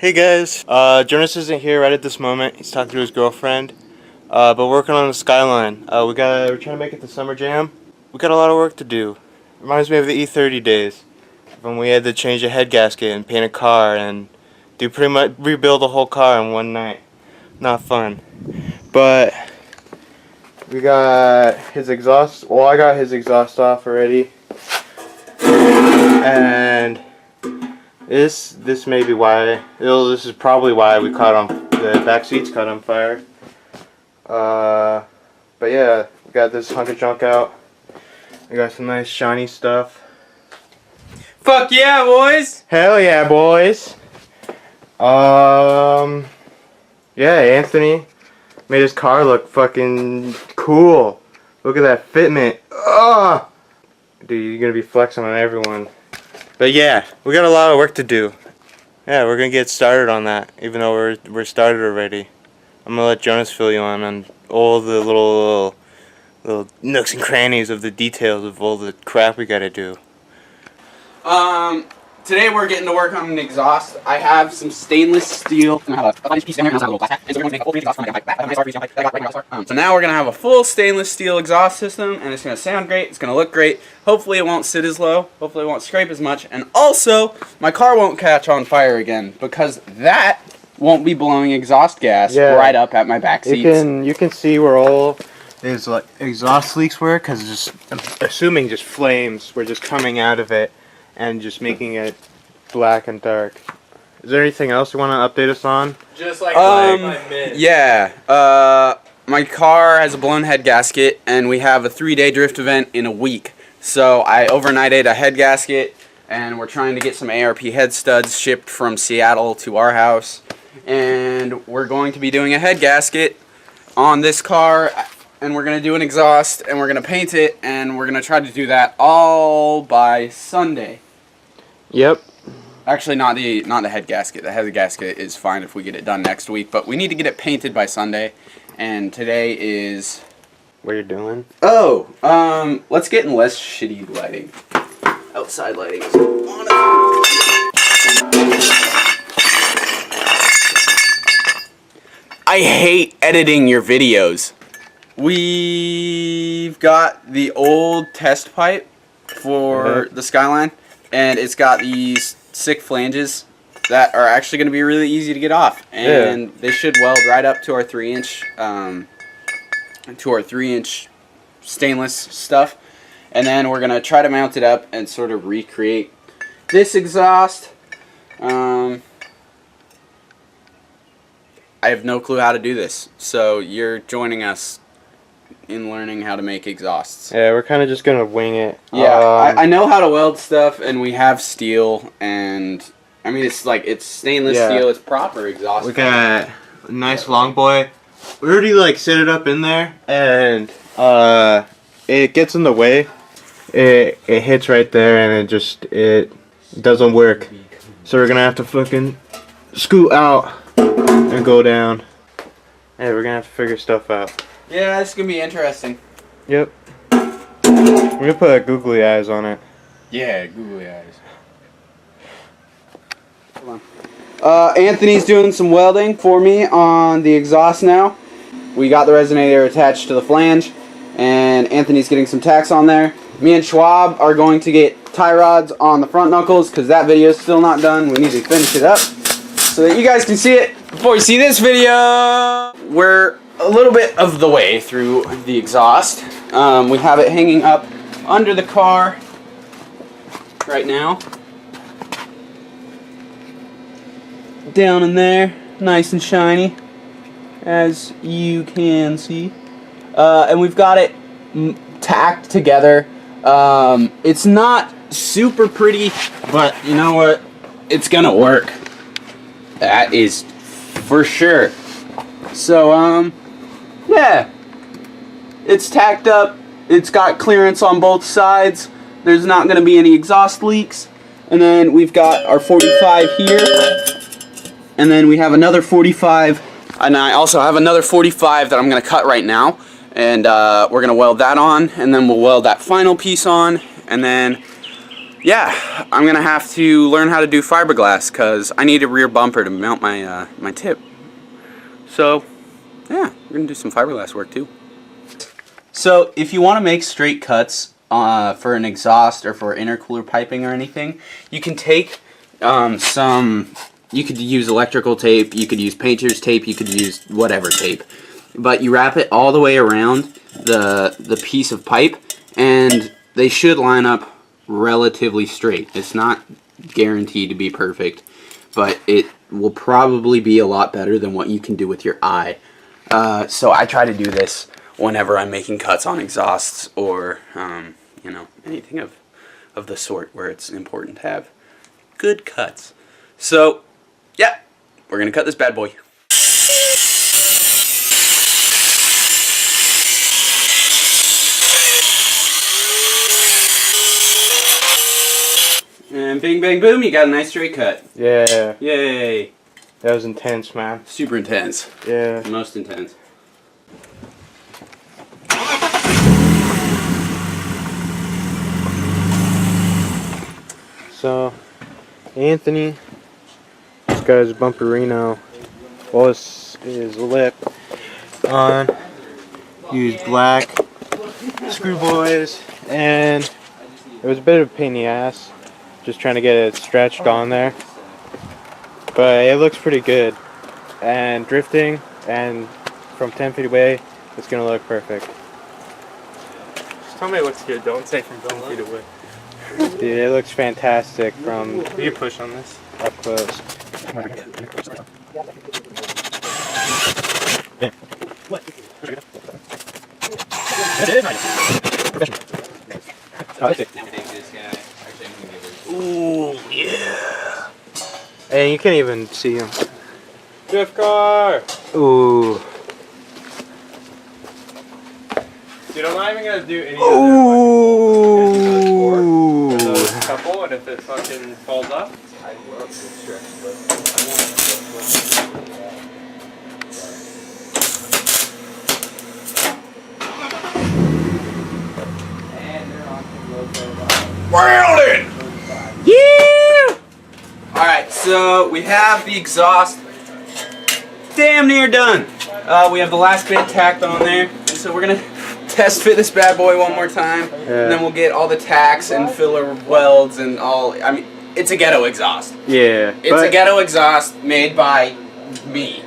Hey guys, Jonas isn't here right at this moment. He's talking to his girlfriend, but we're working on the Skyline. We're trying to make it to Summer Jam. We got a lot of work to do. Reminds me of the E30 days when we had to change a head gasket and paint a car and do pretty much rebuild the whole car in one night. Not fun, but we got his exhaust. Well, I got his exhaust off already, and this may be why. This is probably why we caught on. The back seats caught on fire. But yeah, we got this hunk of junk out. We got some nice shiny stuff. Fuck yeah, boys! Hell yeah, boys! Yeah, Anthony made his car look fucking cool. Look at that fitment. Ugh! Dude, you're gonna be flexing on everyone. But yeah, we got a lot of work to do. Yeah, we're gonna get started on that, even though we're started already. I'm gonna let Jonas fill you on all the little nooks and crannies of the details of all the crap we gotta do. Today we're getting to work on an exhaust. I have some stainless steel. So now we're gonna have a full stainless steel exhaust system, and it's gonna sound great. It's gonna look great. Hopefully it won't sit as low. Hopefully it won't scrape as much, and also my car won't catch on fire again because that won't be blowing exhaust gas right up at my back seats. You can see where all these like exhaust leaks were, because just I'm assuming just flames were just coming out of it and just making it black and dark. Is there anything else you want to update us on? Just like 5 minutes. Yeah. My car has a blown head gasket, and we have a 3-day drift event in a week. So I overnighted a head gasket, and we're trying to get some ARP head studs shipped from Seattle to our house. And we're going to be doing a head gasket on this car, and we're going to do an exhaust, and we're going to paint it, and we're going to try to do that all by Sunday. Yep. Actually, not the head gasket. The head gasket is fine if we get it done next week, but we need to get it painted by Sunday, and today is... What you're doing? Oh, let's get in less shitty lighting. Outside lighting is on it. I hate editing your videos. We've got the old test pipe for the Skyline, and it's got these sick flanges that are actually going to be really easy to get off, and they should weld right up to our 3-inch stainless stuff. And then we're going to try to mount it up and sort of recreate this exhaust. I have no clue how to do this, so you're joining us in learning how to make exhausts. Yeah, we're kind of just gonna wing it. Yeah, I know how to weld stuff, and we have steel, and I mean it's stainless steel. It's proper exhaust. We got a nice long boy. We already set it up in there, and it gets in the way. It hits right there, and it doesn't work. So we're gonna have to fucking scoot out and go down. Hey, we're gonna have to figure stuff out. Yeah, it's gonna be interesting. Yep. We're gonna put googly eyes on it. Yeah, googly eyes. Hold on. Anthony's doing some welding for me on the exhaust now. We got the resonator attached to the flange, and Anthony's getting some tacks on there. Me and Schwab are going to get tie rods on the front knuckles because that video is still not done. We need to finish it up so that you guys can see it before you see this video. We're a little bit of the way through the exhaust. We have it hanging up under the car right now. Down in there, nice and shiny, as you can see. And we've got it tacked together. It's not super pretty, but you know what? It's gonna work. That is for sure. So, yeah. It's tacked up. It's got clearance on both sides. There's not gonna be any exhaust leaks. And then we've got our 45 here. And then we have another 45. And I also have another 45 that I'm gonna cut right now. And we're gonna weld that on, and then we'll weld that final piece on, and then yeah, I'm gonna have to learn how to do fiberglass because I need a rear bumper to mount my my tip. So, yeah, we're gonna do some fiberglass work too. So, if you want to make straight cuts for an exhaust or for intercooler piping or anything, you can take you could use electrical tape, you could use painter's tape, you could use whatever tape. But you wrap it all the way around the piece of pipe, and they should line up relatively straight. It's not guaranteed to be perfect, but it will probably be a lot better than what you can do with your eye. So I try to do this whenever I'm making cuts on exhausts or you know, anything of the sort where it's important to have good cuts. So yeah, we're gonna cut this bad boy. And bing bang boom, you got a nice straight cut. Yeah. Yay. That was intense, man. Super intense. Yeah. Most intense. So, Anthony, this guy's bumperino, well, his lip on, used black screw boys, and it was a bit of a pain in the ass, just trying to get it stretched on there, but it looks pretty good, and drifting, and from 10 feet away, it's going to look perfect. Just tell me it looks good. Don't say from 10 feet away. Dude, it looks fantastic from Will you push on this? up close. Ooh, yeah. And you can't even see him. Drift car! Ooh. Dude, I'm not even gonna do any Ooh. of those couple, and if it fucking falls off, I will stretch Welding! Yeah! Alright, so we have the exhaust damn near done. We have the last bit tacked on there, and so we're gonna test fit this bad boy one more time, and then we'll get all the tacks and filler welds and all. I mean, it's a ghetto exhaust. Yeah. It's a ghetto exhaust made by me.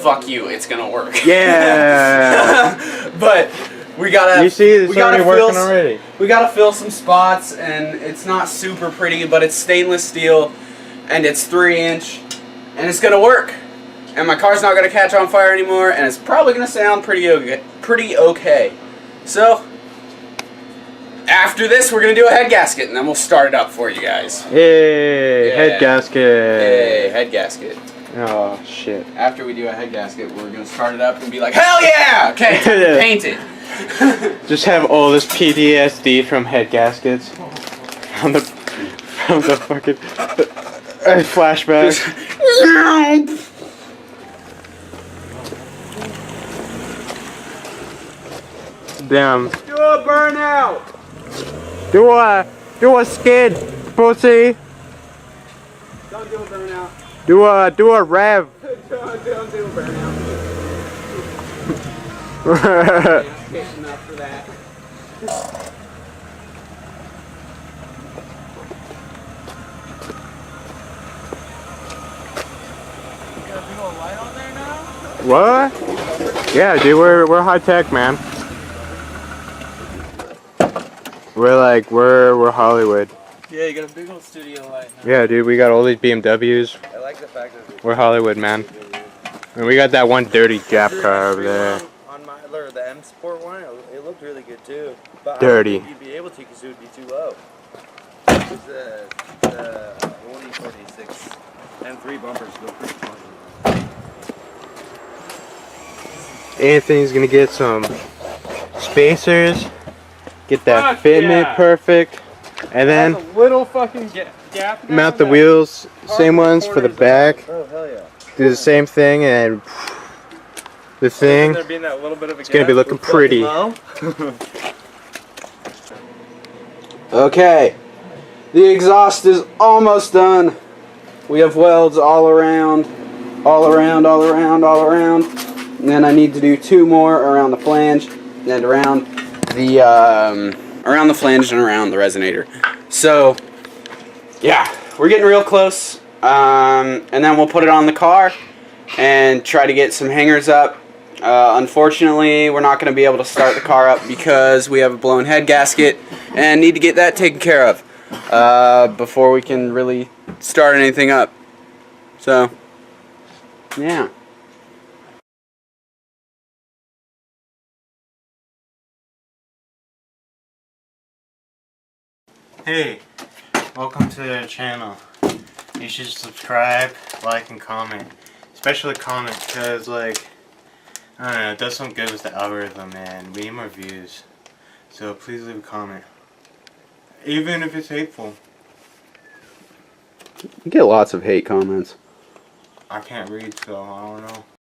Fuck you, it's gonna work. Yeah. But we gotta. You see, it's already working already. We gotta fill some spots, and it's not super pretty, but it's stainless steel, and it's 3-inch, and it's gonna work. And my car's not gonna catch on fire anymore, and it's probably gonna sound pretty okay. So after this, we're gonna do a head gasket, and then we'll start it up for you guys. Yay! Yeah. Head gasket. Hey, head gasket. Oh shit. After we do a head gasket, we're gonna start it up and be like, hell yeah! Okay, paint it. Just have all this PTSD from head gaskets. From the fucking flashbacks. Damn. Do a burnout! Do a skid, pussy. Don't do a burnout. Do a rev. Don't do a burnout. Getting enough for that. Got a big old light on there now? What? Yeah, dude, we're high tech, man. We're Hollywood. Yeah, you got a big old studio light now. Yeah, dude, we got all these BMWs. I like the fact that We're Hollywood, man. And we got that one dirty Jap car over there. on my the M Sport one, it looked really good too. But Dirty. I don't think you'd be able to because it would be too low. Because the 1E46 M3 bumpers go pretty far. Anthony's gonna get some spacers, get that Fuck fitment yeah. perfect, and then a little fucking gap. mount the wheels, same ones for the back. Oh hell yeah! Do the same thing, and the thing. There being that little bit of a It's gonna be looking pretty. Okay. The exhaust is almost done. We have welds all around. And then I need to do 2 more around the flange and around the flange and around the resonator. So, yeah, we're getting real close. And then we'll put it on the car and try to get some hangers up. Unfortunately, we're not going to be able to start the car up because we have a blown head gasket and need to get that taken care of before we can really start anything up. So, yeah. Hey, welcome to the channel. You should subscribe, like, and comment. Especially comment, because, like, I don't know, it does something good with the algorithm, and we need more views. So please leave a comment. Even if it's hateful. You get lots of hate comments. I can't read, so I don't know.